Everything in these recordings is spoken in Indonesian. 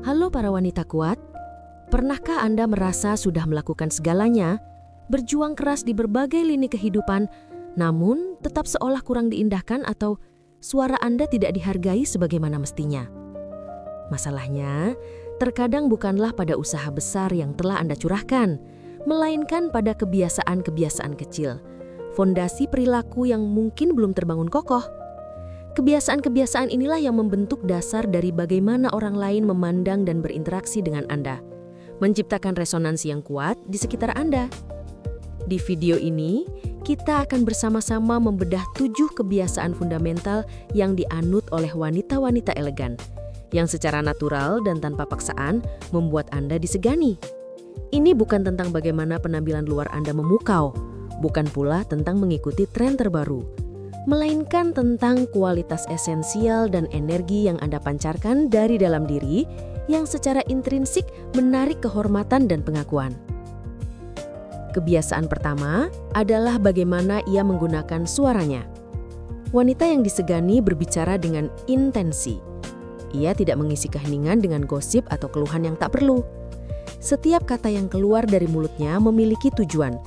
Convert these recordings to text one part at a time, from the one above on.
Halo para wanita kuat, pernahkah Anda merasa sudah melakukan segalanya, berjuang keras di berbagai lini kehidupan, namun tetap seolah kurang diindahkan atau suara Anda tidak dihargai sebagaimana mestinya? Masalahnya, terkadang bukanlah pada usaha besar yang telah Anda curahkan, melainkan pada kebiasaan-kebiasaan kecil, fondasi perilaku yang mungkin belum terbangun kokoh. Kebiasaan-kebiasaan inilah yang membentuk dasar dari bagaimana orang lain memandang dan berinteraksi dengan Anda, menciptakan resonansi yang kuat di sekitar Anda. Di video ini, kita akan bersama-sama membedah 7 kebiasaan fundamental yang dianut oleh wanita-wanita elegan, yang secara natural dan tanpa paksaan membuat Anda disegani. Ini bukan tentang bagaimana penampilan luar Anda memukau, bukan pula tentang mengikuti tren terbaru, melainkan tentang kualitas esensial dan energi yang Anda pancarkan dari dalam diri yang secara intrinsik menarik kehormatan dan pengakuan. Kebiasaan pertama adalah bagaimana ia menggunakan suaranya. Wanita yang disegani berbicara dengan intensi. Ia tidak mengisi keheningan dengan gosip atau keluhan yang tak perlu. Setiap kata yang keluar dari mulutnya memiliki tujuan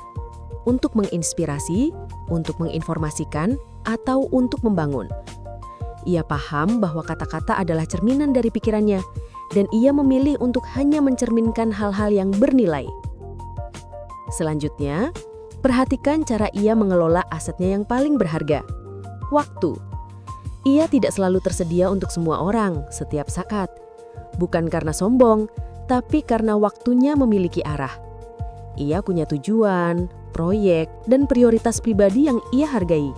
untuk menginspirasi, untuk menginformasikan, atau untuk membangun. Ia paham bahwa kata-kata adalah cerminan dari pikirannya, dan ia memilih untuk hanya mencerminkan hal-hal yang bernilai. Selanjutnya, perhatikan cara ia mengelola asetnya yang paling berharga, waktu. Ia tidak selalu tersedia untuk semua orang, setiap saat. Bukan karena sombong, tapi karena waktunya memiliki arah. Ia punya tujuan, proyek, dan prioritas pribadi yang ia hargai.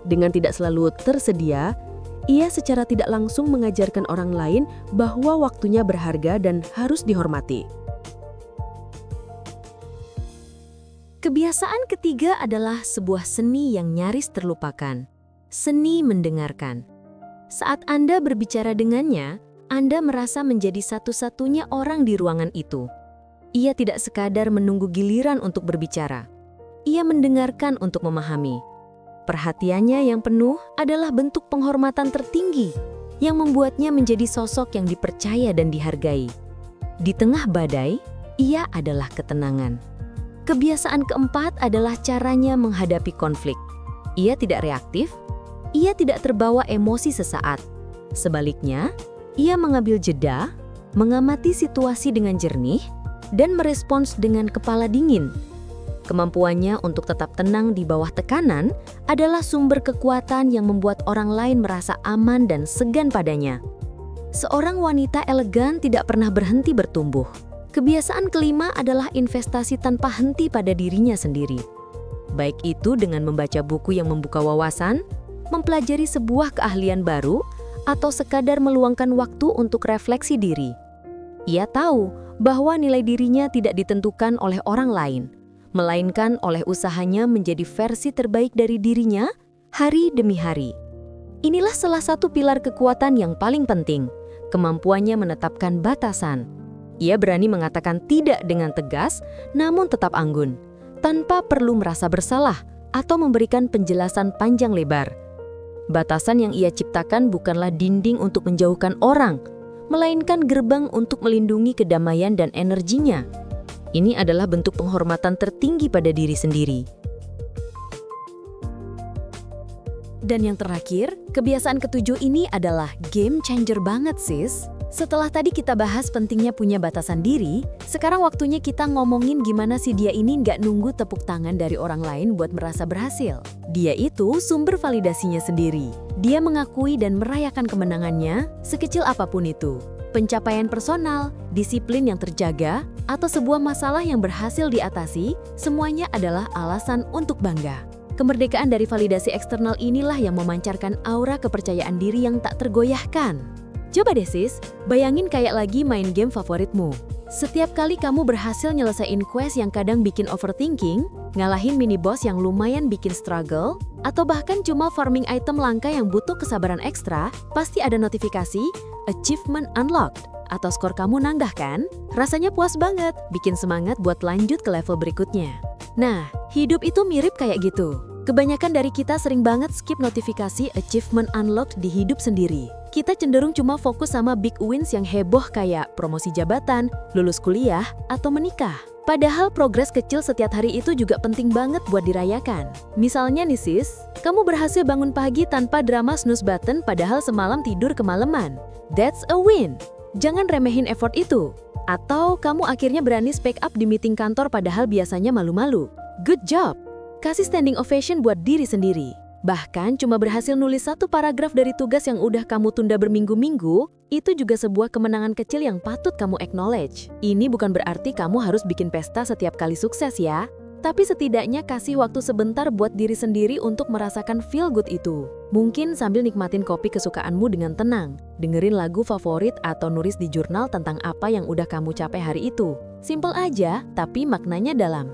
Dengan tidak selalu tersedia, ia secara tidak langsung mengajarkan orang lain bahwa waktunya berharga dan harus dihormati. Kebiasaan ketiga adalah sebuah seni yang nyaris terlupakan. Seni mendengarkan. Saat Anda berbicara dengannya, Anda merasa menjadi satu-satunya orang di ruangan itu. Ia tidak sekadar menunggu giliran untuk berbicara. Ia mendengarkan untuk memahami. Perhatiannya yang penuh adalah bentuk penghormatan tertinggi yang membuatnya menjadi sosok yang dipercaya dan dihargai. Di tengah badai, ia adalah ketenangan. Kebiasaan keempat adalah caranya menghadapi konflik. Ia tidak reaktif, ia tidak terbawa emosi sesaat. Sebaliknya, ia mengambil jeda, mengamati situasi dengan jernih, dan merespons dengan kepala dingin. Kemampuannya untuk tetap tenang di bawah tekanan adalah sumber kekuatan yang membuat orang lain merasa aman dan segan padanya. Seorang wanita elegan tidak pernah berhenti bertumbuh. Kebiasaan kelima adalah investasi tanpa henti pada dirinya sendiri. Baik itu dengan membaca buku yang membuka wawasan, mempelajari sebuah keahlian baru, atau sekadar meluangkan waktu untuk refleksi diri. Ia tahu bahwa nilai dirinya tidak ditentukan oleh orang lain, melainkan oleh usahanya menjadi versi terbaik dari dirinya hari demi hari. Inilah salah satu pilar kekuatan yang paling penting, kemampuannya menetapkan batasan. Ia berani mengatakan tidak dengan tegas, namun tetap anggun, tanpa perlu merasa bersalah atau memberikan penjelasan panjang lebar. Batasan yang ia ciptakan bukanlah dinding untuk menjauhkan orang, melainkan gerbang untuk melindungi kedamaian dan energinya. Ini adalah bentuk penghormatan tertinggi pada diri sendiri. Dan yang terakhir, kebiasaan ketujuh ini adalah game changer banget, sis. Setelah tadi kita bahas pentingnya punya batasan diri, sekarang waktunya kita ngomongin gimana sih dia ini nggak nunggu tepuk tangan dari orang lain buat merasa berhasil. Dia itu sumber validasinya sendiri. Dia mengakui dan merayakan kemenangannya, sekecil apapun itu. Pencapaian personal, disiplin yang terjaga, atau sebuah masalah yang berhasil diatasi, semuanya adalah alasan untuk bangga. Kemerdekaan dari validasi eksternal inilah yang memancarkan aura kepercayaan diri yang tak tergoyahkan. Coba deh sis, bayangin kayak lagi main game favoritmu. Setiap kali kamu berhasil nyelesain quest yang kadang bikin overthinking, ngalahin mini boss yang lumayan bikin struggle, atau bahkan cuma farming item langka yang butuh kesabaran ekstra, pasti ada notifikasi Achievement Unlocked atau skor kamu nambah kan? Rasanya puas banget, bikin semangat buat lanjut ke level berikutnya. Nah, hidup itu mirip kayak gitu. Kebanyakan dari kita sering banget skip notifikasi Achievement Unlocked di hidup sendiri. Kita cenderung cuma fokus sama big wins yang heboh kayak promosi jabatan, lulus kuliah, atau menikah. Padahal progres kecil setiap hari itu juga penting banget buat dirayakan. Misalnya nih sis, kamu berhasil bangun pagi tanpa drama snooze button padahal semalam tidur kemalaman. That's a win. Jangan remehin effort itu. Atau kamu akhirnya berani speak up di meeting kantor padahal biasanya malu-malu. Good job. Kasih standing ovation buat diri sendiri. Bahkan cuma berhasil nulis satu paragraf dari tugas yang udah kamu tunda berminggu-minggu, itu juga sebuah kemenangan kecil yang patut kamu acknowledge. Ini bukan berarti kamu harus bikin pesta setiap kali sukses ya, tapi setidaknya kasih waktu sebentar buat diri sendiri untuk merasakan feel good itu. Mungkin sambil nikmatin kopi kesukaanmu dengan tenang, dengerin lagu favorit atau nulis di jurnal tentang apa yang udah kamu capai hari itu. Simple aja, tapi maknanya dalam.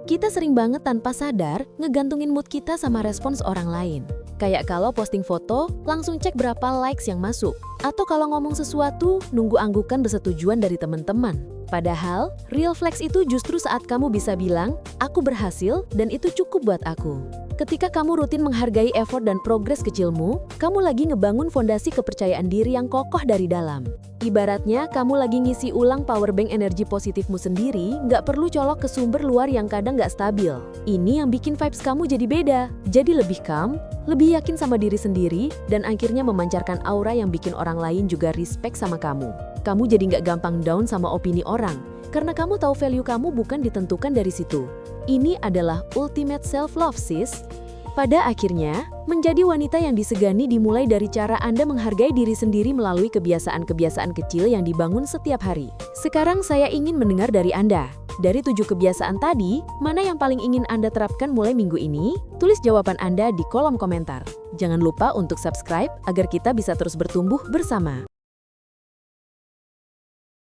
Kita sering banget tanpa sadar ngegantungin mood kita sama respons orang lain. Kayak kalau posting foto, langsung cek berapa likes yang masuk. Atau kalau ngomong sesuatu, nunggu anggukan bersetujuan dari teman-teman. Padahal, real flex itu justru saat kamu bisa bilang, aku berhasil dan itu cukup buat aku. Ketika kamu rutin menghargai effort dan progres kecilmu, kamu lagi ngebangun fondasi kepercayaan diri yang kokoh dari dalam. Ibaratnya, kamu lagi ngisi ulang powerbank energi positifmu sendiri, nggak perlu colok ke sumber luar yang kadang nggak stabil. Ini yang bikin vibes kamu jadi beda, jadi lebih calm, lebih yakin sama diri sendiri, dan akhirnya memancarkan aura yang bikin orang lain juga respect sama kamu. Kamu jadi nggak gampang down sama opini orang, karena kamu tahu value kamu bukan ditentukan dari situ. Ini adalah ultimate self-love, sis. Pada akhirnya, menjadi wanita yang disegani dimulai dari cara Anda menghargai diri sendiri melalui kebiasaan-kebiasaan kecil yang dibangun setiap hari. Sekarang saya ingin mendengar dari Anda. Dari 7 kebiasaan tadi, mana yang paling ingin Anda terapkan mulai minggu ini? Tulis jawaban Anda di kolom komentar. Jangan lupa untuk subscribe agar kita bisa terus bertumbuh bersama.